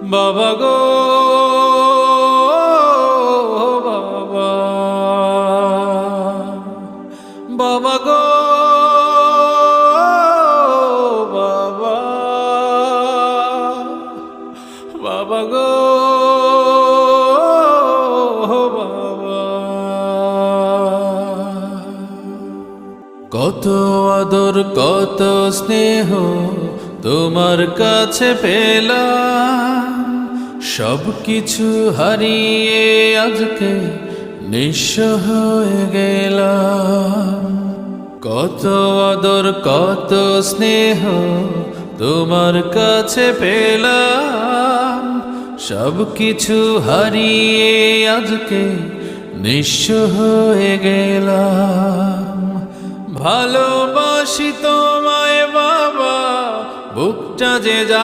বাবা গো বাবা, বাবা গো বাবা, বাবা গো বাবা। কত আদর কত স্নেহ তোমার কাছে পেলাম, সব কিছু হারিয়ে আজকে নিঃস্ব হয়ে গেলাম। কত আদর কত স্নেহ তোমার কাছে পেলাম, সব কিছু হারিয়ে আজকে নিঃস্ব হয়ে গেলাম। ভালোবাসি তোমায় বাবা, বুকটা যে